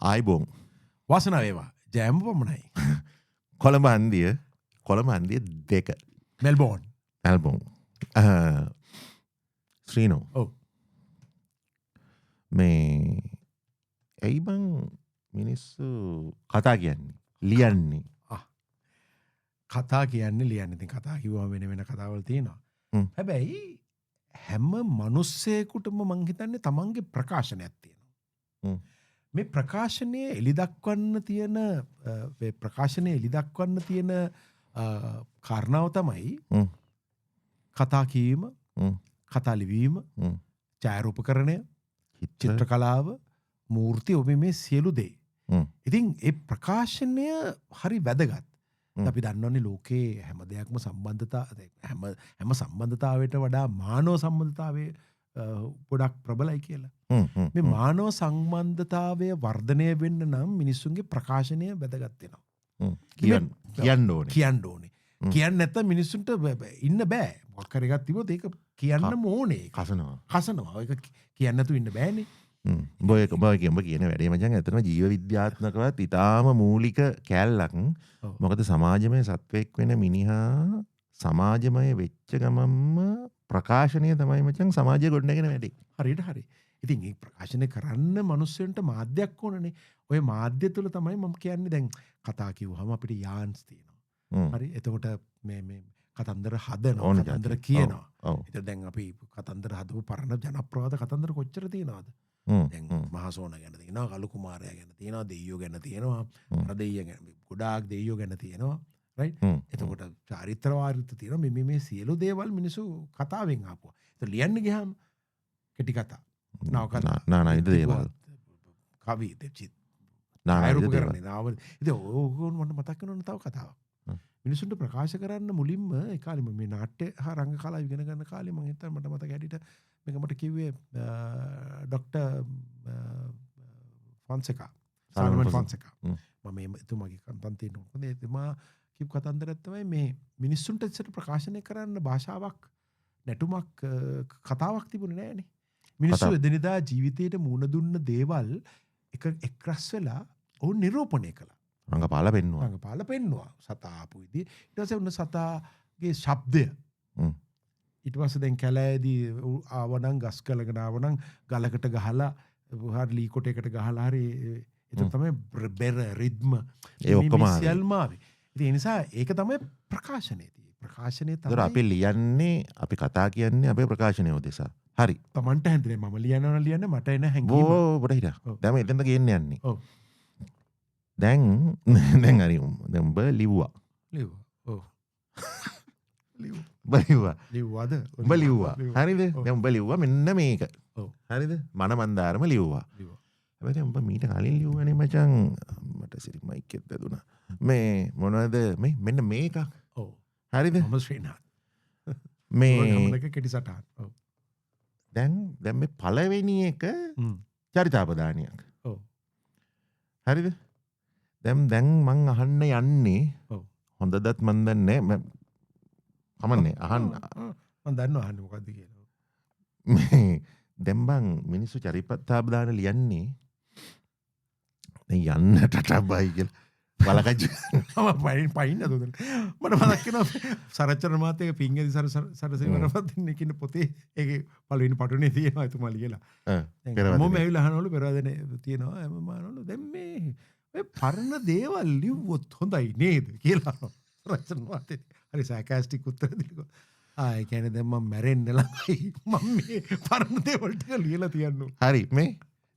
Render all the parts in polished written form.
ආයිබෝන් වාසනාව වේවා. ජයම පමණයි. කොළඹ හන්දිය 2 මෙල්බෝන්. ඇල්බෝන් ශ්‍රීනෝ ඔව්. මේ ඇයි බං මිනිස්සු කතා කියන්නේ ලියන්නේ කතා කියන්නේ ලියන්නේ. ඉතින් කතා කිව්වම වෙන කතාවල් තියෙනවා. හැබැයි හැම මිනිස්සෙකුටම මං හිතන්නේ තමන්ගේ ප්‍රකාශනයක් තියෙනවා. මේ ප්‍රකාශනය එලිදක්වන්න තියෙන කාරණාව තමයි කතා කීම, කතා ලිවීම, ඡායාරූපකරණය, චිත්‍ර කලාව, මූර්ති ඔබ මේ සියලු දේ. ඉතින් ඒ ප්‍රකාශනය හරි වැදගත්. අපි දන්නවනේ ලෝකේ හැම දෙයක්ම හැම සම්බන්ධතාවයට වඩා මානව සම්බන්ධතාවය ගොඩක් ප්‍රබලයි කියලා. මේ මානව සම්බන්ධතාවය වර්ධනය වෙන්න නම් මිනිස්සුන්ගේ ප්‍රකාශනය වැදගත් වෙනවා. කියන්න ඕනේ. කියන්න නැත්නම් මිනිස්සුන්ට ඉන්න බෑ. මොකක් හරි එකක් තිබුණොත් ඒක කියන්නම ඕනේ. කසනවා. ඒක කියන්න නැතුව ඉන්න බෑනේ. උඹ කියන වැඩේ මචං ඇත්තටම ජීව විද්‍යාත්මකවත් ඉතාම මූලික කැලලක්. මොකද සමාජමය සත්වෙක් වෙන මිනිහා සමාජමය වෙච්ච ගමන්ම ප්‍රකාශනය තමයි මචං සමාජය ගොඩනගෙන වැඩේ. හරියට හරි. ඉතින් මේ ප්‍රකාශනය කරන්න මිනිස්සුන්ට මාධ්‍යයක් ඕනනේ. ඔය මාධ්‍ය තුල තමයි මම කියන්නේ දැන් කතා කිව්වහම අපිට යාන්ස් තියෙනවා. හරි. එතකොට මේ කතන්දර හදනවා, කතන්දර කියනවා. ඒතර දැන් අපි කතන්දර හදපු පරණ ජනප්‍රවාද කතන්දර කොච්චර තියෙනවද? දැන් මහසෝන ගැන තියෙනවා, කලු කුමාරයා ගැන තියෙනවා, දෙයියෝ ගැන තියෙනවා, අර දෙයියෝ ගැන ගොඩාක් දෙයියෝ ගැන තියෙනවා. රයිට්. එතකොට චාරිත්‍ර වාරිත්‍ර තියෙනවා. මේ සියලු දේවල් මිනිස්සු කතාවෙන් ආපුවා. ඒතර ලියන්න ගියාම කෙටි කතා, නානයිද දේවල්, කවි දෙචිත් නානයිද දේවල්. ඉතින් ඕගොල්ලෝ මට මතක් වෙනවනේ තව කතාවක්. මිනිසුන්ට ප්‍රකාශ කරන්න මුලින්ම ඒ කාලෙම මේ නාට්‍ය හා රංග කලාව ඉගෙන ගන්න කාලේ මම හිතන්නේ මට මතක හැටියට මේක මට කිව්වේ ડોક્ટર ෆොන්සේකා, සල්මන් ෆොන්සේකා. මම එතුමාගේ කන්තන් තියෙනවා. මොකද එතුමා කිව් කතන්දරයක් තමයි මේ මිනිස්සුන්ට ඉස්සර ප්‍රකාශනය කරන්න භාෂාවක්, නැටුමක්, කතාවක් තිබුණේ නැහැනේ. මිනිස්සු එදිනෙදා ජීවිතේට මුණ දුන්න දේවල් එක්රස් වෙලා ඔවුන් නිරූපණය කළා. රංගපාල පෙන්නවා. සතා ආපු විදිහ. ඊට පස්සේ උන්න සතාගේ ශබ්දය. ඊට පස්සේ දැන් කැලෑදී ආවනම් ගස් කලකට ආවනම් ගලකට ගහලා හරි ලී කොටයකට ගහලා හරි ඒක තමයි බෙර රිද්ම ඒ ඔක්කොම සියල්ම ආවේ. ඉතින් ඒ නිසා ඒක තමයි ප්‍රකාශනය තියෙන්නේ. ප්‍රකාශනය තමයි අපි ලියන්නේ, අපි කතා කියන්නේ අපේ ප්‍රකාශනය උදෙසා. හරි. තමන්ට හැදෙන්නේ මම ලියන්නේ මට එන හැඟීම. ඔබට හිතා. දැන් මේ එතනට ගේන්න යන්නේ. ඔව්. දැන් හරි උඹ ලිව්වා. ඔව්. ලිව්වාද? උඹ ලිව්වා. හරිද? දැන් උඹ ලිව්වා මෙන්න මේක. ඔව්. හරිද? මනමන්දාරම ලිව්වා. හැබැයි උඹ මීට කලින් ලිව්වනේ මචං. මට සිරි මයික් එක දුනා. මේ මොනවද මේ මෙන්න මේක. ඔව්. හරිද? මම ශ්‍රීනාත්. මේ ගමනක කෙටි සටහන්. ඔව්. දැන් මේ පළවෙනි එක චරිතාපදානයක්. ඔව්. හරිද? දැන් මං අහන්න යන්නේ. ඔව්. හොඳදත් මන් දන්නේ නැහැ. කමන්නේ අහන්න. මම දන්නවා අහන්නේ මොකද්ද කියලා. දැන් බං මිනිස්සු චරිතාපදාන ලියන්නේ දැන් යන්නට ටබයි කියලා. බලකජ්ජ පයින්න දුද මට මතක් වෙනවා සරච්චර මහත්තයාගේ පිංගදී සරසේවරපත් ඉන්න පොතේ ඒකේ පළවෙනි පටුනේ තියෙනවා එතුමා ලියලා. මම ඇවිල්ලා අහනවලු පෙරවදනේ තියෙනවා මම අහනවලු දැන් මේ ඔය පරණ දේවල් ලිව්වොත් හොඳයි නේද කියලා සරච්චර මහත්තයා හරි සාකැස්ටික් උත්තර දෙනවා. ඒ කියන්නේ දැන් මම මැරෙන්න ළඟයි මම මේ පරණ දේවල් ටික ලියලා තියන්න. හරි මේ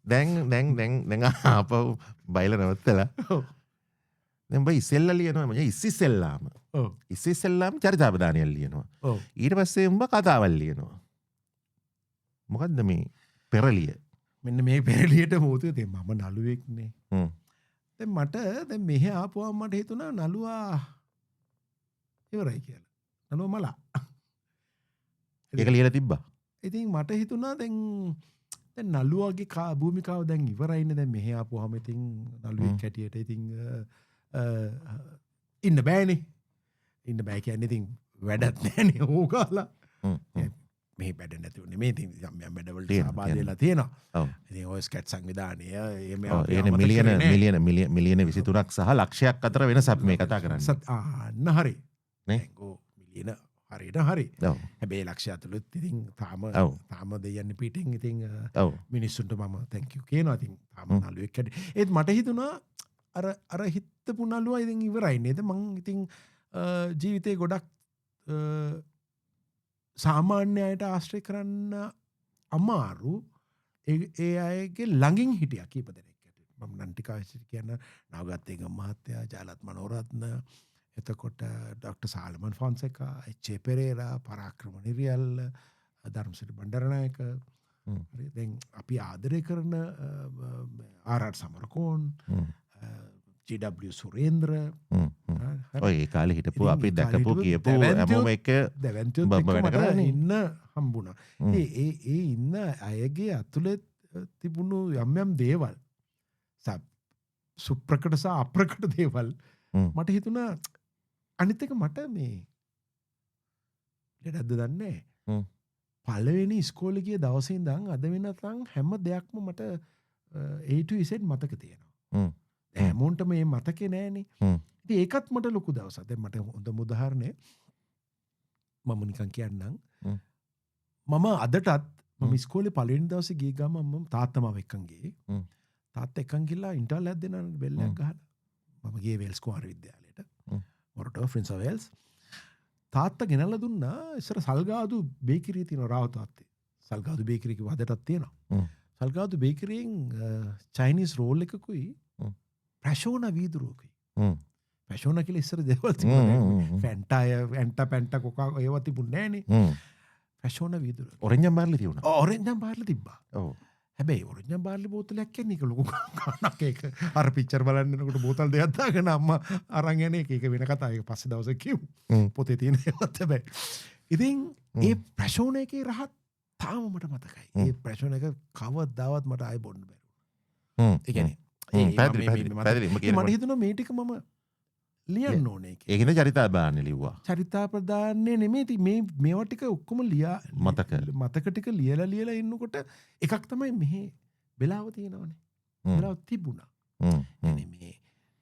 දැන් ආපහු බයිලා නවත්තලා. දැන් බයි ඉස්සෙල්ලා ලියනවා මම ඉස්සෙල්ලාම. ඔව්. ඉස්සෙල්ලාම චරිතාපදානයක් ලියනවා. ඔව්. ඊට පස්සේ උඹ කතාවල් ලියනවා. මොකද්ද මේ පෙරලිය? මෙන්න මේ පෙරලියට මොකද මම නළුවෙක්නේ. දැන් මට දැන් මෙහෙ ආපුවම මට හිතුණා නළුවා ඉවරයි කියලා. නළුවා මලා. ඒක ලියලා තිබ්බා. ඉතින් මට හිතුණා දැන් නළුවාගේ භූමිකාව දැන් ඉවරයිනේ. දැන් මෙහෙ ආපුවම ඉතින් නළුවෙක් හැටියට ඉතින් ඉන්න බෑනේ. ඉන්න බෑ කියන්නේ ඉතින් වැඩක් නැහැනේ ඕකාලා. මේ බැඩ නැතිවනේ මේ ති යම් බැඩවලට තියෙනවා, සහභාගී තියෙනවා. ඔව්. ඉතින් ඔය ස්කැට් සංවිධානය එහෙම ඔව්, අපි ඒ කියන්නේ අමතක කරේ නෑ. මිලියන 23ක් සහ ලක්ෂයක් අතර වෙනසක් මේ කතා කරන්නේ. අන්න හරි නේ? මිලියන හරියට හරි. ඔව්. හැබැයි ලක්ෂය ඇතුළත් ඉතින් ඔව්. තාම දෙයන්න පිටින් ඉතින් ඔව්. මිනිස්සුන්ට මම තැංක යු කියනවා. ඉතින් තාම නළුවෙක් හැටියට. ඒත් මට හිතුණා අර හිතපු නළුවා ඉතින් ඉවරයි නේද? මං ඉතින් ජීවිතේ ගොඩක් සාමාන්‍ය අයට ආශ්‍රය කරන්න අමාරු ඒ අයගේ ළඟින් හිටියා කීප දෙනෙක් ඇතුළේ. මම නන්ටිකාසිරි කියන නවගත්තේගම මහත්තයා, ජයලත් මනෝරත්න, එතකොට ඩොක්ටර් සාලමන් ෆොන්සේකා, එච්.ඒ. පෙරේරා, පරාක්‍රම නිරියල්ල, ධර්මසිරි බණ්ඩාරනායක, දැන් අපි ආදරය කරන ආර්.ආර්. සමරකෝන්, ජී.ඩබ්ලිව්. සුරේන්ද්‍ර, ඔය ඒ කාලේ හිටපු අපි දැකපු කියපු හැමෝම එක දැවැන්තියොත් එක්ක මට ඉන්න හම්බුණා. ඒ ඉන්න අයගේ ඇතුළේ තිබුණු යම් දේවල් සුප්‍රකට සහ අප්‍රකට දේවල් මට හිතුණා. අනිත් එක මට මේ ලෙඩක්ද දන්නේ පළවෙනි ඉස්කෝලේ ගිය දවසේ ඉඳන් අද වෙනකන් හැම දෙයක්ම මට A to Z මතක තියෙනවා. හැමෝන්ට මේ මතකේ නෑනේ. ඉතින් ඒකත් මට ලොකු දවසක්. දැන් මට හොඳම උදාහරණය මම නිකන් කියන්නම්. මම අදටත් මම ඉස්කෝලේ පළවෙනි දවසේ ගිය ගමන් මම තාත්තා මාව එක්කන් ගියේ. තාත්තා එක්කන් ගිහලා ඉන්ටර්වල් එකක් දෙන්න බෙල්ලක් ගහලා. මම ගියේ වෙල්ස් කුමාර විද්‍යාලයට. Moratuwa prince of Wales. තාත්තා ගෙනල්ලා දුන්නා ඉස්සර සල්ගාදු බේකරිය තියෙනවා රාවතාත්තේ. සල්ගාදු බේකරිය කිව්ව අදටත් තියෙනවා. සල්ගාදු බේකරියෙන් චයිනීස් රෝල් එකකුයි ප්‍රශෝන වීදුරුවකුයි. පැෂෝන කියලා ඉස්සර දේවල් තිබුණේ. ෆැන්ටා පැන්ටා කොකා ඒවා තිබුණේ නෑනේ. පැෂෝන වීදුරුව. ඔරෙන්ජම් බාර්ලි තිබුණා. ඔරෙන්ජම් බාර්ලි තිබ්බා. ඔව්. හැබැයි ඔරෙන්ජම් බාර්ලි බෝතලයක් කියන්නේ ඒක ලොකු කණක් ඒක. අර පික්චර් බලන්න යනකොට බෝතල් දෙකක් දාගෙන අම්මා අරන් යන එක වෙන කතාවක්. ඒක පස්සේ දවසක් කිව්ව. පොතේ තියෙන ඒවත් හැබැයි. ඉතින් ඒ පැෂෝන එකේ රහත් තාම මට මතකයි. ඒ පැෂෝන එක කවදාවත් මට ආයෙ බොන්න බැරුණා. ඒ කියන්නේ මට හිතුණා මේ ටික මම ලියන්න ඕනේ. ඒකනේ චරිතාපදානය ලිව්වා. චරිතාපදාන්නේ නෙමෙයි. මේවා ටික ඔක්කොම මතක ටික ලියලා ඉන්නකොට එකක් තමයි මෙහි වෙලාව තියෙනවනේ. වෙලාව තිබුණා. එනේ මේ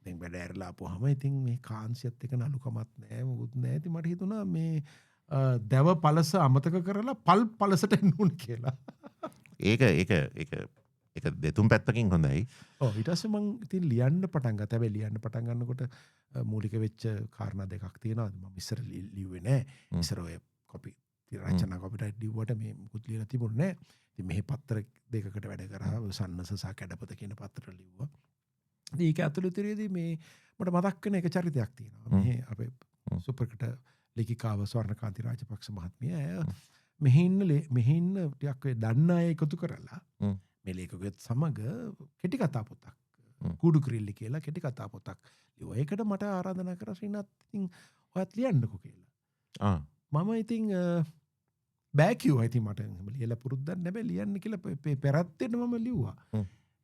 දැන් වැඩ ඇරලා ආපුවාම ඉතින් මේ කාන්සියත් එක නලුකමත් නැහැ මොකුත් නැහැ. ඉතින් මට හිතුණා මේ දැව පළස අමතක කරලා පල් පළසට එන්න ඕන කියලා. ඒක දෙතුන් පැත්තකින් හොඳයි. ඊට පස්සේ මං ඉතින් ලියන්න පටන් ගත්තා. හැබැයි ලියන්න පටන් ගන්නකොට මූලික වෙච්ච කාරණා දෙකක් තියෙනවා. මම ඉස්සර ලිව්වේ නෑ. ඉස්සර ඔය කොපි රචනා කොපිරයිට් ලිව්වට මේ මුකුත් ලියලා තිබුණේ නෑ. ඉතින් මෙහි පත්‍ර දෙකකට වැඩ කරා. සන්නස සහ කැඩපත කියන පත්‍ර ලිව්වා. ඉතින් ඒක ඇතුළතදී මේ මට මතක් වෙන එක චරිතයක් තියෙනවා. මෙහි අපේ සුපර්කට ලේඛිකාව ස්වර්ණකාන්ති රාජපක්ෂ මහත්මිය මෙහි ඉන්න ටිකක් ඔය දන්න අය එකතු කරලා මේ ලේඛකයෙක් සමග කෙටි කතා පොතක් කුඩු ක්‍රිල්ලි කියලා කෙටි කතා පොතක් ලිව්වා. ඒකට මට ආරාධනා කරා ශ්‍රීනාත් ඉතින් ඔයත් ලියන්නකෝ කියලා. මම ඉතින් බෑ කිව්වා. ඉතින් මට ලියලා පුරුද්දක් නැබැයි ලියන්න කියලා පෙරත්තෙන්න මම ලිව්වා.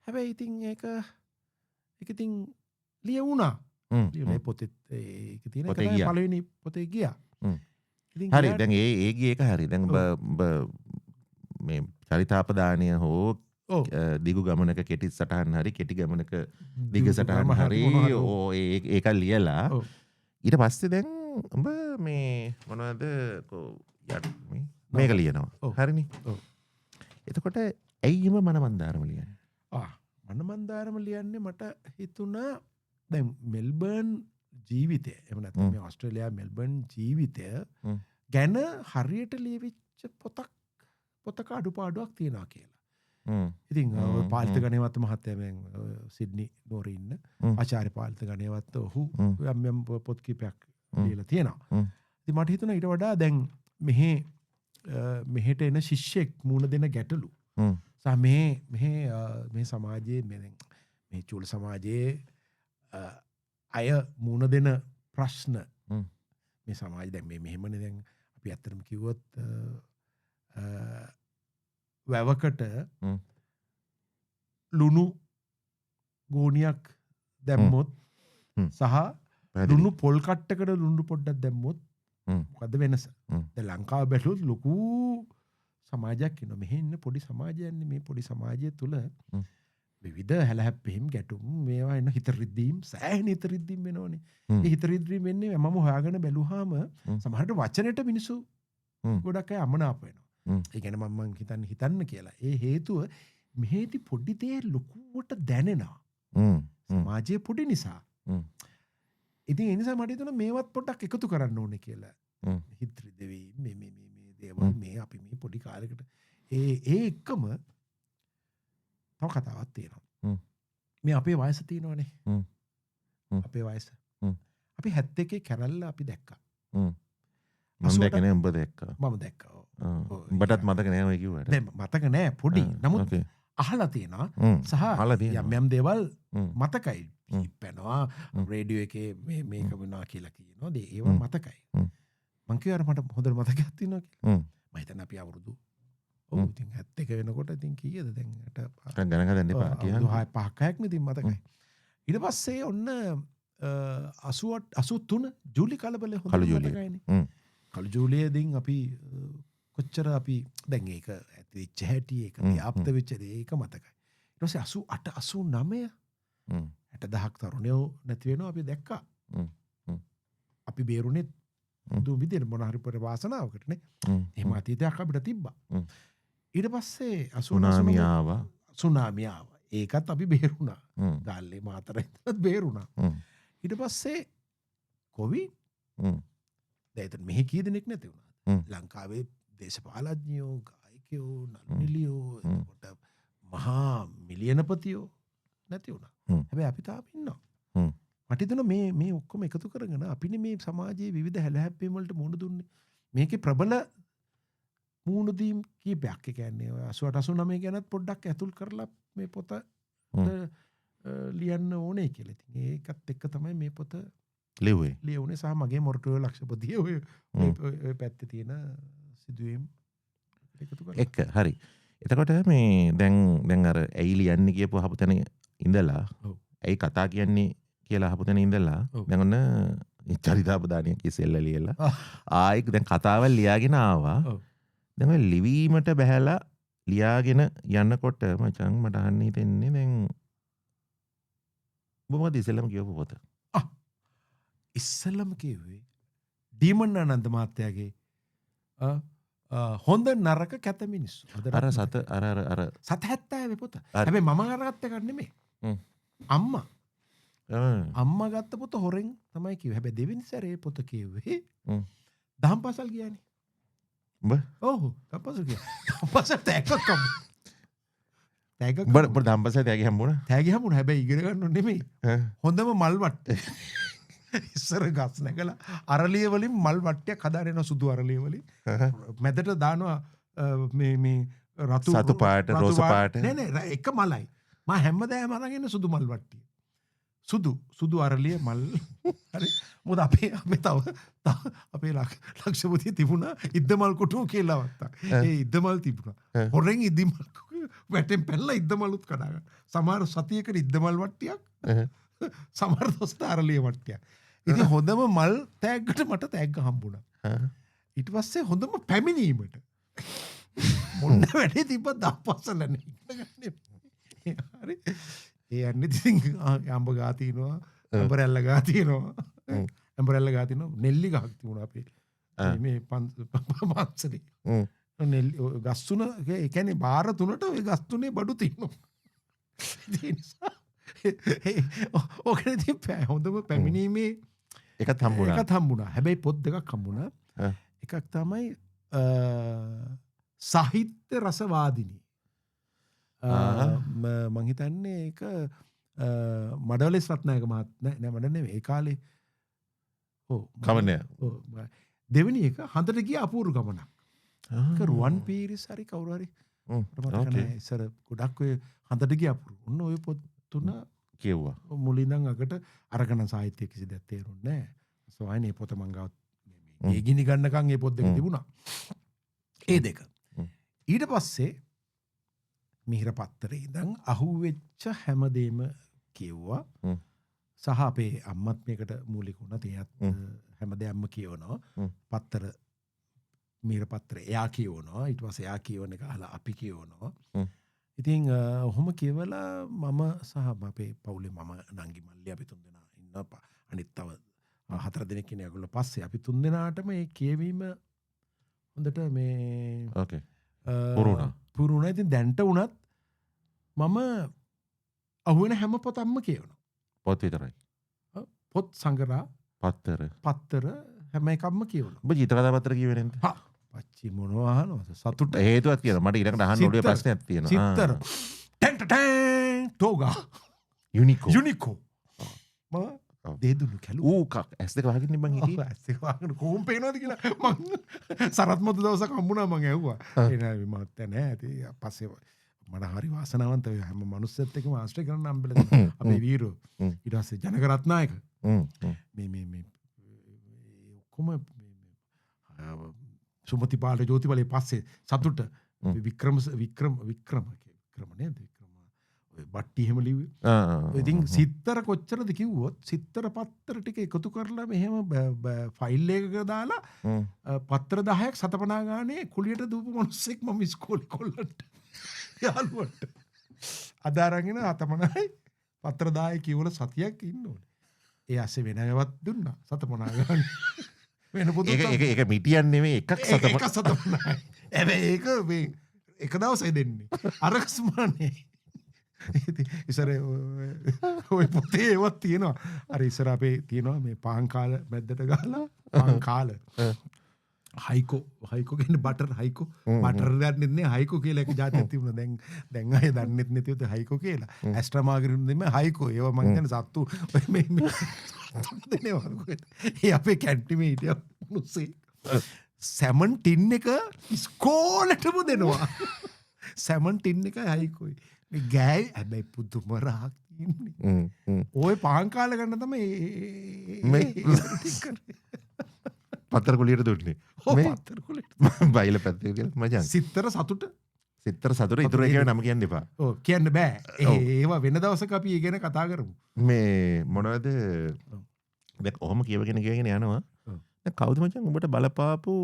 හැබැයි ඉතින් ඒක ඉතින් ලියුණා. ලියුනේ පොතේ ඒක තියෙන එක තමයි පළවෙනි පොතේ ගියා. හරි දැන් ඒ ගියේ එක හරි. දැන් ඔබ මේ චරිතාපදානය හෝ දිගු ගමනක කෙටි සටහන් හරි කෙටි ගමනක දිග සටහන් හරි ඒක ලියලා ඊට පස්සේ දැන් ඔබ මේ මොනවද මේක ලියනවා හරිනේ. එතකොට ඇයිම මනමන්දාරම ලියන්නේ? මනමන්දාරම ලියන්නේ මට හිතුණා දැන් මෙල්බර්න් ජීවිතය එහෙම නැත්නම් මේ ඕස්ට්‍රේලියා මෙල්බර්න් ජීවිතය ගැන හරියට ලියවිච්ච පොතක අඩුපාඩුවක් තියෙනවා කියලා. ඉතින් පාලිත ගණේවත් මහත්තයා සිඩ්නි නුවර ඉන්න ආචාර්ය පාලිත ගණේවත් ඔහු යම් පොත් කිහිපයක් ලියලා තියෙනවා. ඉතින් මට හිතුණා ඊට වඩා දැන් මෙහෙට එන ශිෂ්‍යෙක් මුණ දෙන ගැටලු සහ මේ සමාජයේ මේ චූල සමාජයේ අය මුණ දෙන ප්‍රශ්න මේ සමාජය දැන් මෙහෙමනේ දැන් අපි ඇත්තටම කිව්වොත් වැවකට ලුණු ගෝනියක් දැම්මොත් සහ ලුණු පොල් කට්ටකට ලුණු පොඩ්ඩක් දැම්මොත් මොකද්ද වෙනස? දැන් ලංකාව බැලුවොත් ලොකු සමාජයක් ඉන්නවා. මෙහි ඉන්න පොඩි සමාජයන්නේ මේ පොඩි සමාජය තුළ විවිධ හැලහැප්පීම් ගැටුම් මේවා එන හිත රිද්දීම් සෑහෙන හිත රිද්දීම් වෙනවනේ. ඒ හිත රිද්දීම් වෙන්නේ මම හොයාගෙන බැලුවාම සමහරට වචනෙට මිනිස්සු ගොඩක් අය අමනාප වෙනවා. ඒ කියන්නේ මම හිතන්න කියලා. ඒ හේතුව මෙහෙදි පොඩි දේ ලොකුවට දැනෙනවා. සමාජයේ පොඩි නිසා. ඉතින් ඒ නිසා මට හිතුණා මේවත් පොඩ්ඩක් එකතු කරන්න ඕනේ කියලා. හිත රිදෙවි මේ දේවල් මේ අපි මේ පොඩි කාලයකට ඒ එක්කම තව කතාවක් තියෙනවා. මේ අපේ වයස තියෙනවනේ. අපේ වයස. අපි 71 කැරල්ල අපි දැක්කා. මම දැක්කේ නෑ උඹ දැක්කා. මම දැක්කා. උඹටත් මතක නෑ ඔය කිව්වට. දැන් මතක නෑ පොඩි. නමුත් අහලා තියෙනවා සහ යම් දේවල් මතකයි. ඉප්පෙනවා රේඩියෝ එකේ මේක වෙනවා කියලා කියනවා. ඒවා මතකයි. මං කියවර මට හොඳට මතකයක් තියෙනවා කියලා. මම හිතන්නේ අපි අවුරුදු ඔව් ඉතින් 71 වෙනකොට ඉතින් කීයද දැන් 8 ගණන් හදන්න එපා කියන්නේ 5ක් නේ ඉතින් මතකයි. ඊට පස්සේ ඔන්න 88 83 ජූලි කලබලේ හොඳට මතකයිනේ. කළු ජූලියේ දින් අපි කොච්චර අපි දැන් ඒක ඇති වෙච්ච හැටි ඒක ව්‍යාප්ත වෙච්ච දේ ඒක මතකයි. ඊට පස්සේ 88 89 60,000ක් තරුණයෝ නැති වෙනවා අපි දැක්කා. අපි බේරුනේ දුම් විදියට මොන හරි පොර වාසනාවකටනේ. එහෙම අතීතයක් අපිට තිබ්බා. ඊට පස්සේ 89 සුනාමිය ආවා. ඒකත් අපි බේරුණා. ගාල්ලේ මාතර ඉඳලා බේරුණා. ඊට පස්සේ කොවිඩ් දැන් මෙහි කී දෙනෙක් නැති වුණාද? ලංකාවේ දේශපාලඥයෝ, ගායකයෝ, නළු නිළියෝ, එතකොට මහා මිලියනපතියෝ නැති වුණා. හැබැයි අපි තාම ඉන්නවා. මට හිතෙනවා මේ ඔක්කොම එකතු කරගෙන අපිනේ මේ සමාජයේ විවිධ හැලහැප්පීම් වලට මුහුණ දුන්නේ. මේකේ ප්‍රබල මුහුණ දීම් කීපයක්. ඒ කියන්නේ 88 89 ගැනත් පොඩ්ඩක් ඇතුල් කරලා මේ පොත ලියන්න ඕනේ කියලා. ඉතින් ඒකත් එක්ක තමයි මේ පොත ලියුනේ සහ මගේ මොරටුවේ ලක්ෂපතිය ඔය පැත්තේ තියෙන සිදුවීම් එකතු කරලා. එක්ක හරි. එතකොට මේ දැන් අර ඇයි ලියන්නේ කියපුව අහපු තැන ඉඳලා ඇයි කතා කියන්නේ කියලා අහපු තැන ඉඳලා දැන් ඔන්න චරිතාපදානයක් ඉස්සෙල්ලා ලියලා ආයෙත් දැන් කතාවල් ලියාගෙන ආවා. දැන් ඔය ලිවීමට බහැලා ලියාගෙන යනකොට මචං මට අහන්න හිතෙන්නේ දැන් මොකද ඉස්සෙල්ලාම කියපු පොත? ඉස්සෙල්ලාම කිව්වේ ඩීමන් ආනන්ද මහත්තයාගේ හොඳ නරක කැත මිනිස්සු. අර සත අර 70 පොත. හැබැයි මම අරගත්ත එකක් නෙමෙයි. අම්මා ගත්ත පොත හොරෙන් තමයි කිව්වේ. හැබැයි දෙවෙනි සැරේ පොත කිව්වේ දහම් පාසල් ගියානේ. උඹ? ඔව් දහම් පාසල් ගියා. දහම් පාසල් තෑග්ගක් බර දහම් පාසල් තෑගි හම්බුණා. තෑගි හම්බුණා. හැබැයි ඉගෙන ගන්න නෙමෙයි. හොඳම මල් වට්ට. ඉස්සර ගස් නැගලා අරලිය වලින් මල් වට්ටියක් හදාගෙන යන සුදු අරලිය වලින් මැදට දානවා මේ රතු සතු පාට රෝස පාට නෑ එක මලයි මම හැමදාම අරගෙන සුදු මල් වට්ටිය සුදු අරලිය මල් හරි මොකද අපේ තව අපේ ලක්ෂපතිය තිබුණා ඉද්දමල් කොටුව කියලා වත්තා ඒ ඉද්දමල් තිබුණා හොරෙන් ඉද්දමල් වැටෙන් පැනලා ඉද්දමලුත් කඩාගන්න සමහර සතියකට ඉද්දමල් වට්ටියක් සමහර දොස්ත අරලිය වට්ටියක්. ඉතින් හොඳම මල් තෑග්ගට මට තෑග්ග හම්බුණා. ඊට පස්සේ හොඳම පැමිණීමට මොන්න වැඩේ තිබ්බ දහපස්සලනේ. හරි. ඒ යන්නේ ඉතින් අඹ ගා තිනවා, අඹරැල්ල ගා තිනවා. අඹරැල්ල ගා තිනවා නෙල්ලි ගහක් තිබුණා අපේ. මේ පන්සලේ. නෙල්ලි ගස් තුන ඒ කියන්නේ බාර තුනට ওই ගස් තුනේ බඩු තිනවා. ඒ නිසා ඕකනේ තිබ්බා හොඳම පැමිණීමේ එකක් හම්බුණා. හැබැයි පොත් දෙකක් හම්බුණා. එකක් තමයි සාහිත්‍ය රසවාදිනී. මං හිතන්නේ ඒක මඩවලස් රත්නායක මහත්මයා නෑ මඩ නෙවෙයි ඒ කාලේ කවන්නේ. දෙවෙනි එක හන්දට ගිය අපූර්ව ගමනක්. ඒක රුවන් පීරිස් හරි කවුරු හරි මට මතක නෑ ඉස්සර ගොඩක් ඔය හන්දට ගිය අපූර්ව. ඔන්න ඔය පොත් තුන කියවුවා. මුලින්නම් අකට අරගෙන සාහිත්‍ය කිසි දෙයක් තේරුන්නේ නැහැ. සෝයනේ පොත මං ගාව මේ ගිනි ගන්නකම් මේ පොත් දෙක තිබුණා. ඒ දෙක. ඊට පස්සේ මිහිර පත්තරේ ඉඳන් අහුවෙච්ච හැමදේම කියවුවා. සහ අපේ අම්මත් මේකට මූලික වුණා. තියත් හැමදේම කියවනවා. පත්තර මීරපත්‍ර එයා කියවනවා ඊට පස්සේ එයා කියවන එක අහලා අපි කියවනවා. හ්ම්. ඉතින් ඔහොම කියවලා මම සහ අපේ පවුලේ මම නංගි මල්ලි අපි තුන් දෙනා ඉන්නවා. අනිත් තව 4 දෙනෙක් ඉන්නේ ඒගොල්ලෝ පස්සේ අපි තුන් දෙනාටම මේ කියවීම හොඳට මේ ඕකේ. පුරුණා. පුරුණා. ඉතින් දැන්ට වුණත් මම අහුවෙන හැම පොතක්ම කියවනවා. පොත් විතරයි. පොත් සංගරා පත්තර හැම එකක්ම කියවනවා. ඔබ චිත්‍රකතා පත්‍ර කියවෙන්නේ නැද්ද? පච්චි මොනවා අහනවද? සතුට හේතුවක් තියෙනවා. මට ඊළඟට අහන්න ඕනේ ප්‍රශ්නයක් තියෙනවා. සිත්තර ටෙන් ටෙන් ටෝගා යුනිකෝ මම දෙදුණු කැලු ඇස් දෙක වහගෙන ඉන්න බං හිටියේ. ඇස් දෙක වහගෙන කොහොම පේනවද කියලා මං සරත්මතු දවසක් හම්බුණා මං ඇහුවා. එන මහත්තයා නෑ. ඉතින් පස්සේ මට හරි වාසනාවන්ත වෙයි. හැම මිනිස්සෙත් එක්කම ආශ්‍රය කරන්න හම්බෙලා තියෙනවා. අපේ වීරෝ. ඊට පස්සේ ජනකරත්නායක මේ ඔක්කොම සුමති පාල ජෝතිබලේ පස්සේ සතුට වික්‍රම නේද? බට්ටි එහෙම ලිව්වේ. ඉතින් සිත්තර කොච්චරද කිව්වොත් සිත්තර පත්තර ටික එකතු කරලා මෙහෙම ෆයිල් එකක දාලා පත්තර 10ක් සතපනා ගානේ කුලියට දූපු මිනිස්සෙක් මම ඉස්කෝලේ කොල්ලන්ට යාළුවට අද අරගෙන අතපනයි පත්තර 10 කියවල සතියක් ඉන්න ඕනේ. ඒ ඇස්සේ වෙනවත් දුන්නා සතපනා ගානේ වෙන පොත ඒක මිටියන් නෙමෙයි එකක් සතපනයි. හැබැයි ඒක මේ එක දවසේ දෙන්නේ අරක්ස්මානේ. ඉසර ඔය පොතේ ඒවත් තියෙනවා. අර ඉස්සර අපේ තියෙනවා මේ පාන් කාල මැද්දට ගහලා පාන් කාල හයිකෝ කියන්නේ බටර් හයිකෝ බටර් ගන්නෙත් නේ හයිකෝ කියලා එක જાතියක් තිබුණා. දැන් අය දන්නෙත් නැතිවද හයිකෝ කියලා. ඇස්ට්‍රාමාගරින් දෙන්නේ හයිකෝ. ඒවා මං කියන්නේ සත්තු මේ දෙනවා. ඒ අපේ කැන්ටිමේ හිටිය මුස්සේ සැමන් ටින් එක ඉස්කෝලේටම දෙනවා. සැමන් ටින් එක හයිකෝයි. මේ ගෑයි හැබැයි පුදුම රහක් ඉන්නේ. ඔය පාන් කාල ගන්න තමයි පත්තර කුලියට දුන්නේ. පත්තර කුලියට. බයිල පැත්තේ කියලා මචං. සිත්තර සතුට ඉතුරු එකේ නම කියන්න එපා. ඔව් කියන්න බෑ. ඒවා වෙන දවසක අපි ඒ ගැන කතා කරමු. මේ මොනවද? දැන් ඔහොම කියවගෙන යනවා. දැන් කවුද මචං උඹට බලපාපු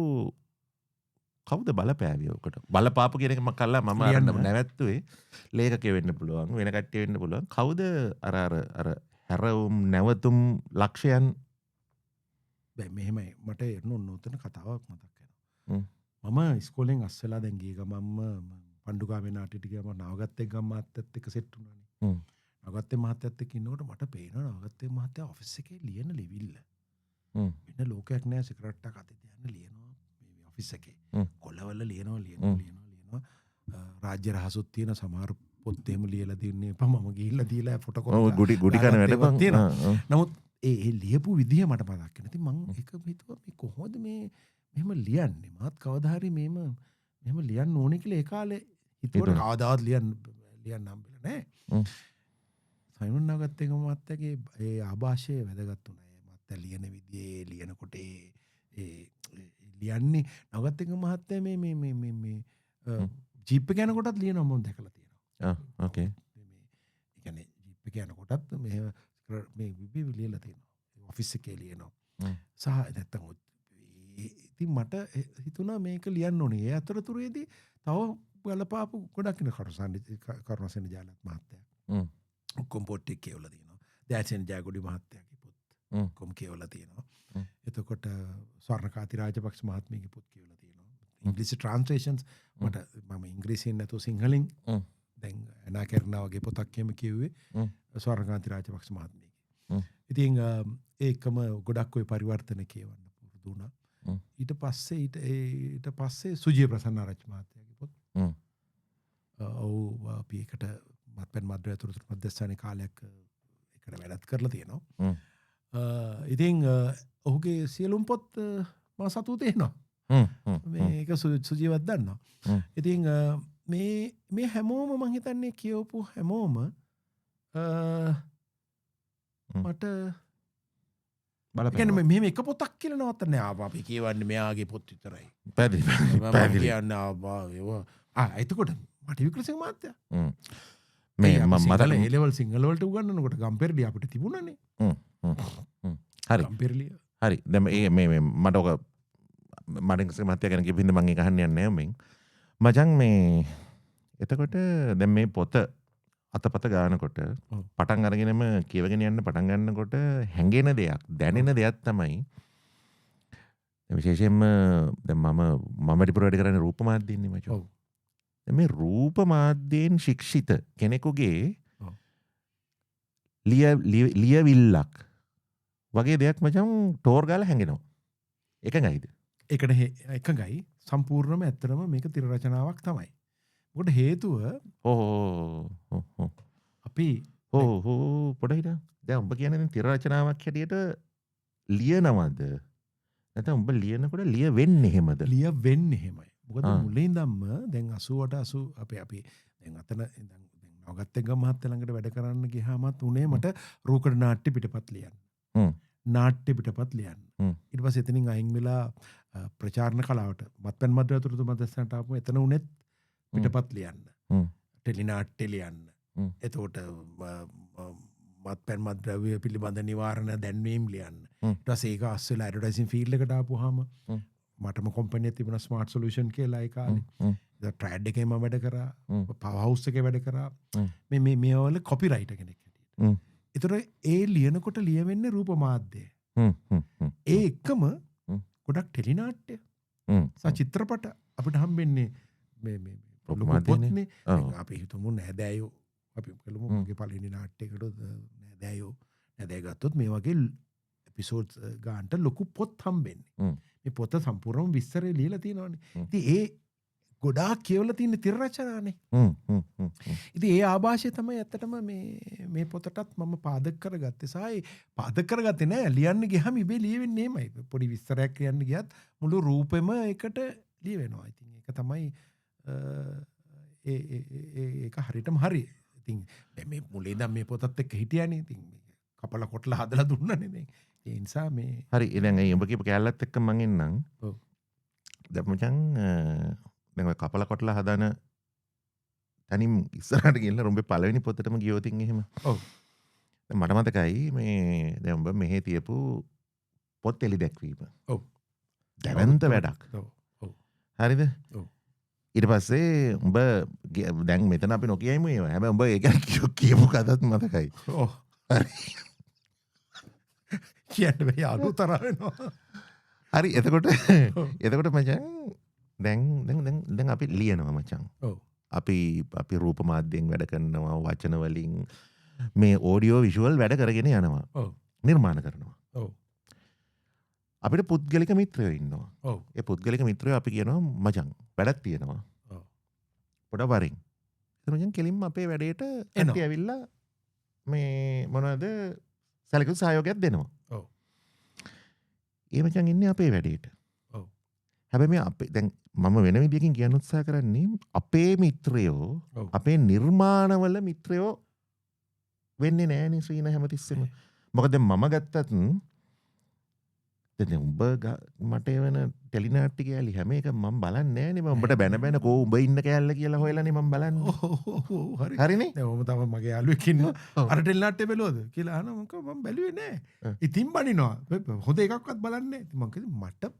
කවුද බලපෑවිය ඔකට? බලපාපු කියන එක මම කල්ලා මම අර නැවැත්තුවේ ලේඛකයෙ වෙන්න පුළුවන් වෙන කට්ටිය වෙන්න පුළුවන්. කවුද අර හැරවුම් නැවතුම් ලක්ෂයන්? බෑ මෙහෙමයි මට නූතන කතාවක් මතක් වෙනවා. මම ඉස්කෝලෙන් අස්සලා දැන් ගිය ගමන්ම පණ්ඩුකාමේ නාට්‍ය ටික මම නවගත්තේ ගම් මාත්‍යත් එක්ක සෙට් වුණානේ. නවගත්තේ මහත්තයත් එක්ක ඉන්නකොට මට පේනවා නවගත්තේ මහත්තයා ඔෆිස් එකේ ලියන ලිවිල්ල. වෙන ලෝකයක් නෑ සිගරට් එකක් අතේ තියන්න ලියනවා මේ ඔෆිස් එකේ. කොළවල ලියනවා. රාජ්‍ය රහසුත් තියෙන සමහර පොත් එහෙම ලියලා තියන්නේ එපා. මම ගිහිල්ලා දීලා ෆොටෝ කොපි ගුඩි කරන වැඩක් තියෙනවා. නමුත් ඒ ලියපු විදිහ මට මතක් වෙනවා. ඉතින් මම එක හිතුවා මේ කොහොමද මේ මෙහෙම ලියන්නේ? මාත් කවදා හරි මෙහෙම ලියන්න ඕනේ කියලා ඒ කාලේ හිතුවට කවදාවත් ලියන්න හම්බෙලා නැහැ. සයිමන් නවගත්තේ මහත්තයාගේ ඒ ආభాෂය වැදගත් වුණා. ඒ මහත්තයා ලියන විදිහේ ලියනකොට ඒ ලියන්නේ නවගත්තේ මහත්තයා මේ ජීප් එක යනකොටත් ලියනවා මම දැකලා තියෙනවා. ඕකේ. ඒ කියන්නේ ජීප් එක යනකොටත් මේ විබි ලියලා තියෙනවා. ඔෆිස් එකේ ලියනවා. සහ නැත්තම් ඉතින් මට හිතුණා මේක ලියන්න ඕනේ. ඒ අතරතුරේදී තව බලපාපු ගොඩක් ඉන්න කරුණාසේන ජාලත් මහත්තයා. ඔක්කොම පොත් ටික කියවලා තියෙනවා. දෑසෙන් ජයකොඩි මහත්තයාගේ පොත් ඔක්කොම කියවලා තියෙනවා. එතකොට ස්වර්ණකාති රාජපක්ෂ මහත්මියගේ පොත් කියවලා තියෙනවා. ඉංග්‍රීසි ට්‍රාන්ස්ලේෂන්ස් මම ඉංග්‍රීසියෙන් නැතුව සිංහලෙන් දැන් එනා කරනා වගේ පොතක් එහෙම කිව්වේ ස්වර්ණකාති රාජපක්ෂ මහත්මියගේ. ඉතින් ඒකම ගොඩක් ওই පරිවර්තන කියවන්න පුරුදු වුණා. ඊට පස්සේ සුජිය ප්‍රසන්න ආරච්චි මහත්තයාගේ පොත්. ඔව් අපි ඒකට මත්පැන් මද්ද්‍රව්‍ය අතුරුදු මධ්‍යස්ථානයේ කාලයක් ඒකට වැඩත් කරලා තියෙනවා. ඉතින් ඔහුගේ සියලුම පොත් මම සතුටු වෙනවා. මේක සුජීවත් දන්නවා. ඉතින් මේ හැමෝම මං හිතන්නේ කියවපු හැමෝම මට බලපෑම මෙහෙම එක පොතක් කියලා නවත්තන්නේ අපි කියවන්නේ මෙයාගේ පොත් විතරයි. පැහැදිලි. කියන්නේ ඒවා එතකොට මට වික්‍රමසිංහ මහත්තයා මේ මම මතක ඒ ලෙවල් සිංහල වලට උගන්වනකොට ගම්පෙරළි අපිට තිබුණානේ. හරි. ගම්පෙරළි. හරි. දැන් මේ මට ඔක මඩින්ස මහත්තයා ගැන කිව්ව හින්දා මම ඒක අහන්න යන්නේ නැහැ මෙන්. මචං මේ එතකොට දැන් මේ පොත අතපත ගානකොට පටන් අරගෙනම කියවගෙන යන්න පටන් ගන්නකොට හැඟෙන දෙයක් දැනෙන දෙයක් තමයි විශේෂයෙන්ම දැන් මම වැඩිපුර වැඩ කරන්නේ රූප මාධ්‍යෙන්නේ මචං. මේ රූප මාධ්‍යයෙන් ශික්ෂිත කෙනෙකුගේ ලියවිල්ලක් වගේ දෙයක් මචං ටෝර් ගාලා හැංගෙනවා. එකඟයිද? ඒකට එකඟයි. සම්පූර්ණයෙන්ම ඇත්තටම මේක තිර රචනාවක් තමයි. මොකද හේතුව අපි පොඩ හිටා. දැන් ඔබ කියන්නේ තිර රචනාවක් හැටියට ලියනවද? නැත්නම් ඔබ ලියනකොට ලියවෙන්නේ එහෙමද? ලියවෙන්නේ එහෙමයි. මොකද මුලින් ඉඳන්ම දැන් 88 අපි දැන් අතන දැන් නවගත්තෙන් මහත්තයා ළඟට වැඩ කරන්න ගියාමත් උනේ මට රූකඩ නාට්‍ය පිටපත් ලියන්න. නාට්‍ය පිටපත් ලියන්න. ඊට පස්සේ එතනින් අයින් වෙලා ප්‍රචාරණ කලාවට මත්පැන් මද්‍රතුරු මැදස්සන්ට ආපුම එතන උනේත් පිටපත් ලියන්න. ටෙලි නාට්‍ය ලියන්න. එතකොට මත්පැන් මද්‍රව්‍ය පිළිබඳ නිවාරණ දැන්වීම් ලියන්න. ඊට පස්සේ ඒක අස්සෙලා ඇඩ්වර්ටයිසින් ෆීල්ඩ් එකට ආපුවාම මටම කම්පැනියක් තිබුණා ස්මාර්ට් සොලියුෂන් කියලා ඒ කාලේ. ට්‍රෑඩ් එකේ මම වැඩ කරා. පවර් හවුස් එකේ වැඩ කරා. මේ වල කොපිරයිටර් කෙනෙක් හැටියට. ඒතර ඒ ලියනකොට ලියවෙන්නේ රූප මාධ්‍යය. ඒ එකම ගොඩක් ටෙලි නාට්‍ය චිත්‍රපට අපිට හම්බෙන්නේ මේ පොත්නේ. අපි හිතමු නෑදෑයෝ අපි කළමු මගේ පළවෙනි නාට්‍යයකට නෑදෑය ගත්තොත් මේ වගේ එපිසෝඩ්ස් ගානට ලොකු පොත් හම්බෙන්නේ. මේ පොත සම්පූර්ණම විස්තරේ ලියලා තියෙනවානේ. ඉතින් ඒ ගොඩාක් කියවලා තියෙන තිර රචනානේ. ඉතින් ඒ ආభాෂය තමයි ඇත්තටම මේ පොතටත් මම පාදක කරගත්තේ. සහ ඒ පාදක කරගත්තේ නෑ ලියන්න ගියාම ඉබේ ලියවෙන්නේ එහෙමයි. පොඩි විස්තරයක් කියන්න ගියත් මුළු රූපෙම එකට ලියවෙනවා. ඉතින් ඒක තමයි ඒක හරියටම හරි. ඉතින් මේ මුලින් ඉඳන් මේ පොතත් එක්ක හිටියානේ. ඉතින් කපලා කොටලා හදලා දුන්නානේ දැන්. ඒ නිසා මේ හරි දැන් ඒ ඔබ කියපු කැලලත් එක්ක මම එන්නම්. ඔව්. දැන් මචං දැන් ඔය කපලා කොටලා හදන තනින් ඉස්සරහට ගිහලා රොම්බේ පළවෙනි පොතටම ගියොත් එහෙම. ඔව්. දැන් මට මතකයි මේ දැන් ඔබ මෙහෙ තියපු පොත් එලි දැක්වීම. ඔව්. දැවන්ත වැඩක්. ඔව්. ඔව්. හරිද? ඔව්. ඊට පස්සේ උඹ දැන් මෙතන අපි නොකියයිමු ඒවා. හැබැයි උඹ ඒක කියපු කතාවත් මතකයි. ඔව්. හරි. කියන්න බෑ අලු තරහ වෙනවා. හරි එතකොට මචං දැන් අපි ලියනවා මචං. ඔව්. අපි රූප මාධ්‍යයෙන් වැඩ කරනවා වචන වලින් මේ ඔඩියෝ විෂුවල් වැඩ කරගෙන යනවා. ඔව්. නිර්මාණ කරනවා. ඔව්. අපිට පුද්ගලික මිත්‍රයෝ ඉන්නවා. ඔව්. ඒ පුද්ගලික මිත්‍රයෝ අපි කියනවා මචං වැඩක් තියෙනවා. ඔව්. පොඩ වරින්. එතන මචං කෙලින්ම අපේ වැඩේට කට්ටිය ඇවිල්ලා මේ මොනවද සැලකුම් සහයෝගයක් දෙනවා. ඔව්. ඒ මචං ඉන්නේ අපේ වැඩේට. ඔව්. හැබැයි මේ අපේ දැන් මම වෙන විදියකින් කියන්න උත්සාහ කරන්නේ අපේ මිත්‍රයෝ අපේ නිර්මාණවල මිත්‍රයෝ වෙන්නේ නෑනේ ශ්‍රීන හැමතිස්සෙම. මොකද මම ගත්තත් දැන් උඹ මට එවන ටෙලි නාට්‍ය කෑලි හැම එක මම බලන්නේ නෑනේ. මම උඹට බැන කෝ උඹ ඉන්න කෑල්ල කියලා හොයලානේ මම බලන්නේ. ඔව් හරි. හරිනේ. දැන් ඔම තමයි මගේ යාළුවෙක් ඉන්නවා. අර ටෙලි නාට්‍ය බැලුවද කියලා අහනවා මම බැලුවේ නෑ. ඉතින් බනිනවා. හොඳ එකක්වත් බලන්නේ නෑ. මම කිව්වා මට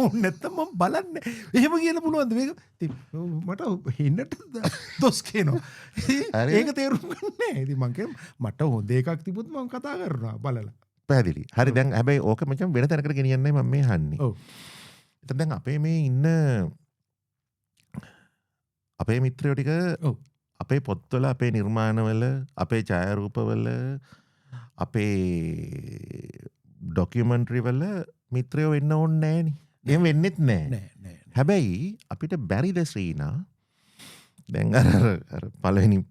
ඕනේ නැත්තම් මම බලන්නේ. එහෙම කියලා පුළුවන්ද මේක? මට හින්නට දොස් කියනවා. ඒක තේරුම් ගන්න නෑ. ඉතින් මම කිව්වා මට හොඳ එකක් තිබුත් මම කතා කරනවා බලලා. පැහැදිලි. හරි දැන් හැබැයි ඕක මචං වෙන තැනකට ගෙනියන්නයි මම මේ අහන්නේ. ඔව්. එතන දැන් අපේ මේ ඉන්න අපේ මිත්‍රයෝ ටික ඔව්. අපේ පොත්වල අපේ නිර්මාණවල අපේ ඡායාරූපවල අපේ ඩොකියුමන්ටරි වල මිත්‍රයෝ වෙන්න ඕනේ නෑනේ. එහෙම වෙන්නෙත් නෑ. නෑ. හැබැයි අපිට බැරිද ශ්‍රීනා දැන් අර පළවෙනි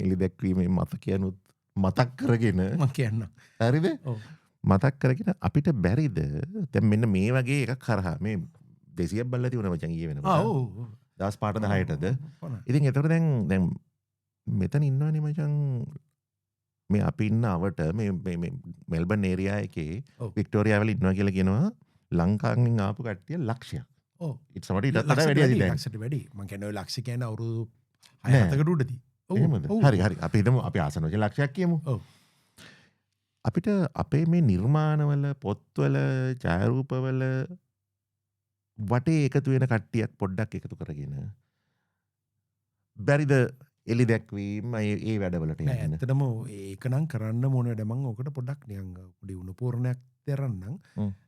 එලි දැක්වීමේ මතකයනුත් මතක් කරගෙන මම කියන්නම්. හරිද? ඔව්. මතක් කරගෙන අපිට බැරිද දැන් මෙන්න මේ වගේ එකක් කරහා මේ 200ක් බලලා තිබුණා මචං ඊයේ වෙනකොට. ඔව්. දවස් 5:10ටද. ඉතින් ඒතකොට දැන් මෙතන ඉන්නවනේ මචං මේ අපි ඉන්න අවට මේ මෙල්බන් ඒරියා එකේ වික්ටෝරියා වල ඉන්නවා කියලා කියනවා ලංකාවෙන් ආපු කට්ටිය ලක්ෂයක්. ඔව්. ඊට සමහර ඊටත් වඩා වැඩි ඇති දැන්. ලක්ෂයට වැඩි. මම කියන්නේ ඔය ලක්ෂ කියන්නේ අවුරුදු 6-7කට උඩදී. එහෙමද? හරි අපි හිතමු අපි ආසන වශයෙන් ලක්ෂයක් කියමු. ඔව්. අපිට අපේ මේ නිර්මාණවල පොත්වල ඡායාරූපවල වටේ එකතු වෙන කට්ටියක් පොඩ්ඩක් එකතු කරගෙන බැරිද එලි දැක්වීම ඒ වැඩවලට නෑ යන්න. ඇත්තටම ඒක නම් කරන්න ඕන වැඩ මම ඔකට පොඩ්ඩක් නිකන් පොඩි උණුපෝරණයක් දෙරන්නම්.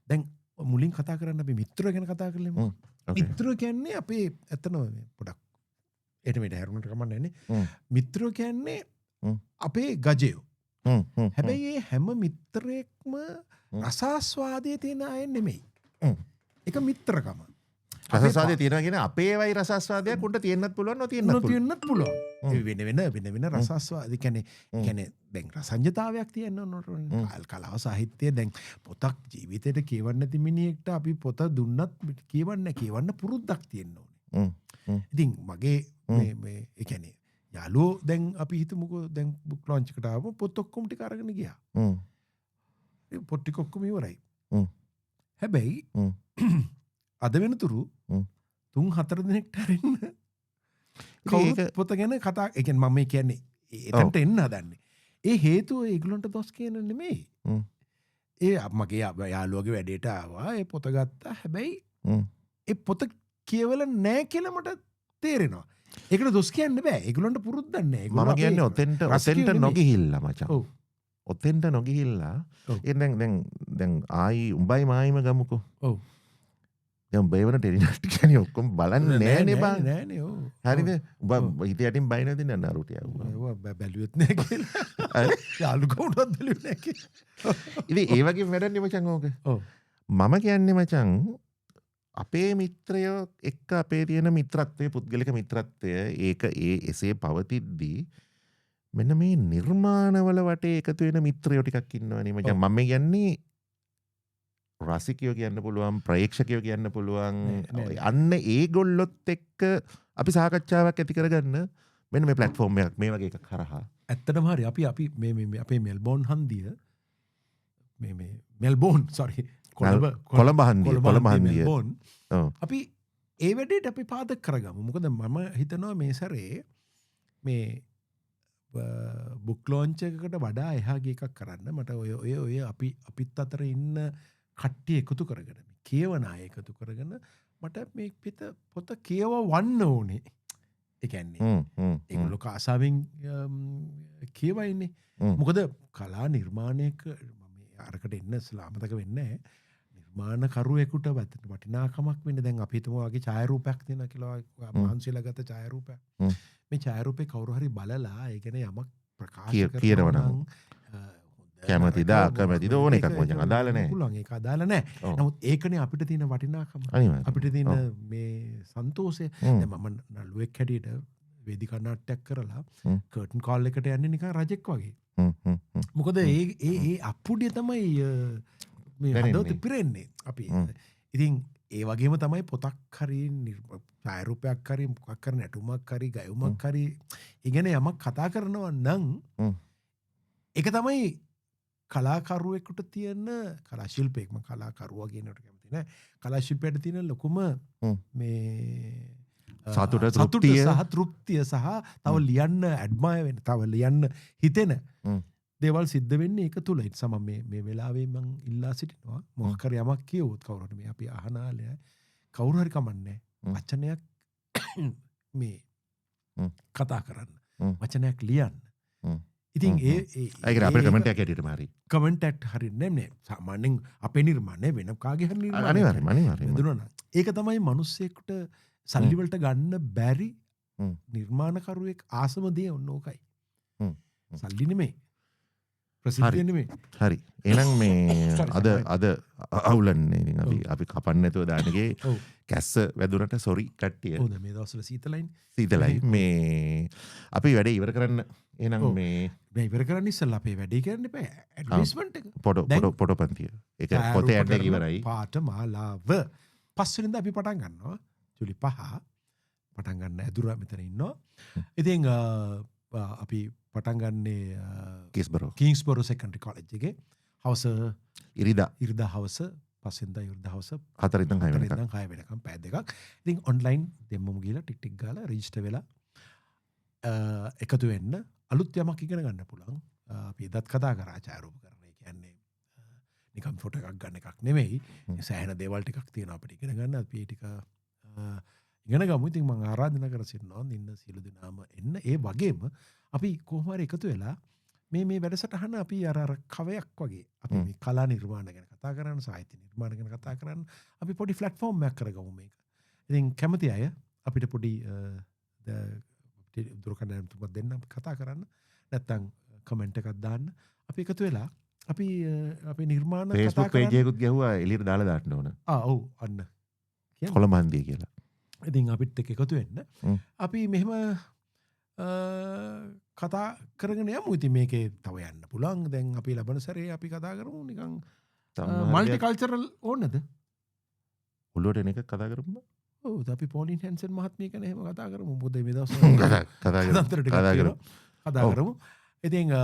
දැන් මුලින් කතා කරන්න අපි මිත්‍රයෝ ගැන කතා කරලමු. මිත්‍රයෝ කියන්නේ අපේ ඇත්තටම පොඩක් එට මෙට හැරුණට කමක් නැන්නේ. මිත්‍රයෝ කියන්නේ අපේ ගජයෝ. හැබැයි ඒ හැම මිත්‍රයෙක්ම රසාස්වාදයේ තියෙන අය නෙමෙයි. ඒක මිත්‍රකම. රසාස්වාදයේ තියෙනවා කියන අපේ වයි රසාස්වාදයක් උන්ට තියෙන්නත් පුළුවන් නොතියන්නත් පුළුවන්. වෙන රසාස්වාද කියන්නේ දැන් රසංජතාවයක් තියෙන්න ඕන. කලාව සාහිත්‍යය දැන් පොතක් ජීවිතේට කියවන්න නැති මිනිහෙක්ට අපි පොත දුන්නත් කියවන්න පුරුද්දක් තියෙන්න ඕනේ. ඉතින් මගේ මේ ඒ කියන්නේ යාළුවෝ දැන් අපි හිතමුකෝ දැන් බුක් ලොන්ච් එකට ආවම පොත් ඔක්කොම ටික අරගෙන ගියා. පොත් ටික ඔක්කොම ඉවරයි. හැබැයි අද වෙනතුරු 3-4 දිනකට හරින්න කවුරුත් පොත ගැන කතා ඒ කියන්නේ මම කියන්නේ එතනට එන්න හදන්නේ. ඒ හේතුව ඒගොල්ලන්ට දොස් කියන නෙමෙයි. ඒ මගේ යාළුවගේ වැඩේට ආවා ඒ පොත ගත්තා. හැබැයි ඒ පොත කියවලා නැහැ කියලා මට තේරෙනවා. ඒකට දොස් කියන්න බෑ. ඒගොල්ලන්ට පුරුද්දක් නැහැ. මම කියන්නේ ඔතෙන්ට නොගිහිල්ලා මචං. ඔතෙන්ට නොගිහිල්ලා දැන් ආයි උඹයි මායිම ගමුකෝ. ඔව්. දැන් බේවන ටෙලිනාට් කියන්නේ ඔක්කොම බලන්නේ නෑනේ බං. නෑනේ ඔව්. හරිද? උඹ හිත යටින් බයි නැදින් නරුට යවුවා. ඒවා බැලුවෙත් නෑ කියලා. යාළු කවුරුවත් බැලුවේ නෑ කියලා. ඉතින් ඒ වගේ වැඩන්නේ මචං ඕක. ඔව්. මම කියන්නේ මචං අපේ මිත්‍රයෝ එක්ක අපේ තියෙන මිත්‍රත්වය පුද්ගලික මිත්‍රත්වය ඒක එසේ පවතිද්දී මෙන්න මේ නිර්මාණවල වටේ එකතු වෙන මිත්‍රයෝ ටිකක් ඉන්නවනේ මචං. මම කියන්නේ රසිකයෝ කියන්න පුළුවන් ප්‍රේක්ෂකයෝ කියන්න පුළුවන් අන්න ඒගොල්ලොත් එක්ක අපි සාකච්ඡාවක් ඇති කරගන්න මෙන්න මේ ප්ලැට්ෆෝම් එකක් මේ වගේ එකක් හරහා. ඇත්තටම හරි අපි මේ අපේ මෙල්බෝන් හන්දිය මේ මෙල්බෝන් සෝරි කොළඹ හන්දිය අපි ඒ වැඩේට අපි පාදක කරගමු. මොකද මම හිතනවා මේ සැරේ මේ බුක් ලොන්ච් එකකට වඩා එහා ගිය එකක් කරන්න මට ඔය අපිත් අතර ඉන්න කට්ටිය එකතු කරගෙන කියවන අය එකතු කරගෙන මට මේ පොත කියවන්න ඕනේ. ඒ කියන්නේ ඒගොල්ලෝ කාසාවෙන් කියවයිනේ. මොකද කලා නිර්මාණයක අරකට එන්න ස්ලාමතක වෙන්නේ නැහැ. නිර්මාණකරුවෙකුට වටිනාකමක් වෙන්නේ දැන් අපි හිතමු වගේ ඡායාරූපයක් තියෙනවා කියලා මහන්සියලා ගත ඡායාරූපයක්. මේ ඡායාරූපේ කවුරු හරි බලලා ඒ ගැන යමක් ප්‍රකාශ කරනවා නම් කැමතිද අකමැතිද ඕන එකක් මචං අදාළ නැහැ. පුළුවන් ඒක අදාළ නැහැ. නමුත් ඒකනේ අපිට තියෙන වටිනාකම. අපිට තියෙන මේ සන්තෝෂය. දැන් මම නළුවෙක් හැටියට වේදිකා නාට්‍යයක් කරලා කර්ටන් කෝල් එකට යන්නේ නිකන් රජෙක් වගේ. මොකද ඒ අප්පුඩිය තමයි මේ හදවත පිරෙන්නේ අපි. ඉතින් ඒ වගේම තමයි පොතක් හරි ඡායාරූපයක් හරි මොකක් හරි නැටුමක් හරි ගයුමක් හරි ඉගෙන යමක් කතා කරනවා නම් ඒක තමයි කලාකරුවෙකුට තියෙන කලා ශිල්පයක්ම කලාකරුවා කියනට කැමති නෑ. කලා ශිල්පයට තියෙන ලොකුම මේ සතුට සහ තෘප්තිය සහ තව ලියන්න ඇඩ්මයර් වෙන තව ලියන්න හිතෙන දේවල් සිද්ධ වෙන්නේ ඒක තුල. ඒ නිසා මේ වෙලාවේ මම ඉල්ලා සිටිනවා මොකක් හරි යමක් කියවුවොත් කවුරුහරි මේ අපි අහනාලය කවුරු හරි කමන්නේ වචනයක් මේ කතා කරන්න වචනයක් ලියන්න. ඉතින් ඒක අපේ කමෙන්ට් එකක් ඇටියටම හරි. කමෙන්ට් එකක් හරින්නේ නැහැ. සාමාන්‍යයෙන් අපේ නිර්මාණය වෙන කාගේ හරි අනිවාර්යයෙන්ම ඒක තමයි මිනිස්සෙකුට සල්ලි වලට ගන්න බැරි නිර්මාණකරුවෙක් ආසම දේ ඔන්න ඕකයි. සල්ලි නෙමෙයි. ප්‍රසිද්ධිය නෙමෙයි. හරි. එහෙනම් මේ අද අවුලන්නේ අපි කපන්න නැතුව දාන්නගේ කැස්ස වැදුනට සොරි කට්ටිය. ඔව් මේ දවස්වල සීතලයි මේ අපි වැඩේ ඉවර කරන්න. එහෙනම් මේ ඉවර කරන්න ඉස්සෙල්ලා අපේ වැඩේ කරන්න එපා. ඇඩ්වර්ටයිස්මන්ට් එක. පොඩ පන්තිය. ඒක පොතේ ඇඩ් එක ඉවරයි. පාඨමාලාව 5 වෙනිදා අපි පටන් ගන්නවා. ජූලි 5 පටන් ගන්න ඇදුර මෙතන ඉන්නවා. ඉතින් අපි පටන් ගන්නේ කිංස්බරෝ සෙකන්ඩරි කොලෙජ් එකේ හවස ඉරිදා හවස 5 වෙනිදා ඉරිදා හවස 4 ඉඳන් 6 වෙනකම් පැය දෙකක්. ඉතින් ඔන්ලයින් දෙම්මම ගිහලා ටික් ගාලා රෙජිස්ටර් වෙලා එකතු වෙන්න අලුත් යමක් ඉගෙන ගන්න පුළුවන්. අපි එදත් කතා කරා ඡායාරූපකරණය කියන්නේ නිකම් ෆොටෝ එකක් ගන්න එකක් නෙමෙයි. සෑහෙන දේවල් ටිකක් තියෙනවා අපිට ඉගෙන ගන්න. අපි ඒ ටික ඉගෙන ගමු. ඉතින් මම ආරාධනා කර සිටිනවා ඉන්න සියලු දෙනාම එන්න. ඒ වගේම අපි කොහොම හරි එකතු වෙලා මේ වැඩසටහන අපි අර කවයක් වගේ අපි මේ කලා නිර්මාණ ගැන කතා කරන්න, සාහිත්‍ය නිර්මාණ ගැන කතා කරන්න අපි පොඩි ප්ලැට්ෆෝම් එකක් කරගමු මේක. ඉතින් කැමති අය අපිට පොඩි දුරකථන තුමක් දෙන්න කතා කරන්න. නැත්නම් කමෙන්ට් එකක් දාන්න. අපි එකතු වෙලා අපි නිර්මාණ කතා Facebook කරන්න. page එකකුත් ගැහුවා එළියට දාලා දාන්න ඕන. ඔව් අන්න. කොළඹන්දිය කියලා. ඉතින් අපිත් එක්ක එකතු වෙන්න. අපි මෙහෙම කතා කරගෙන යමු. ඉතින් මේකේ තව යන්න පුළුවන්. දැන් අපි ලබන සැරේ අපි කතා කරමු නිකන් මල්ටි කල්චරල් ඕනද? ඔළුවට එන එක කතා කරමු. ඔව් අපි පෝලින් හැන්සන් මහත්මිය ගැන එහෙම කතා කරමු. මොකද මේ දවස්වල කතා කරමු. ඉතින්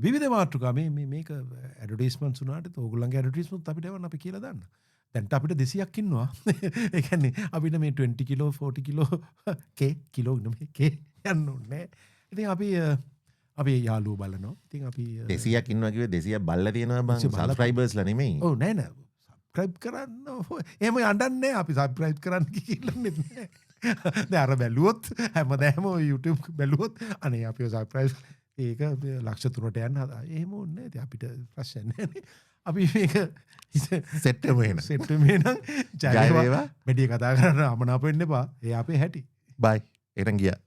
විවිධ මාතෘකා මේක ඇඩ්වර්ටයිස්මන්ට්ස් උනාට ඕගොල්ලන්ගේ ඇඩ්වර්ටයිස්මන්ට් අපිට එවන්න අපි කියලා දාන්න. දැන්ට අපිට 200ක් ඉන්නවා. ඒ කියන්නේ අපිට මේ 20 කිලෝ 40 කිලෝ කිලෝ නෙමෙයි යන්න ඕනේ. ඉතින් අපි යාළුවෝ බලනවා. ඉතින් අපි 200ක් ඉන්නවා කිව්වේ 200ක් බල්ලා තියෙනවා බං. සබ්ස්ක්‍රයිබර්ස්ලා නෙමෙයි. ඔව් නෑ සබ්ස්ක්‍රයිබ් කරන්න. එහෙම යන්නන්නේ අපි සබ්ස්ක්‍රයිබ් කරන්න කියලා නෙමෙයි. දැන් අර බැලුවොත් හැමදාම YouTube බැලුවොත් අනේ අපිව සබ්ස්ක්‍රයිබ් ඒක ලක්ෂ 3ට යන්න හදා. එහෙම ඕනේ නෑ. අපි ප්‍රශ්න නෑනේ. අපි මේක සෙට් වෙන. සෙට් වෙනනම් ජය වේවා. මෙඩිය කතා කරන්න අමනාප වෙන්න එපා. ඒ අපේ හැටි. බයි. එතන ගියා.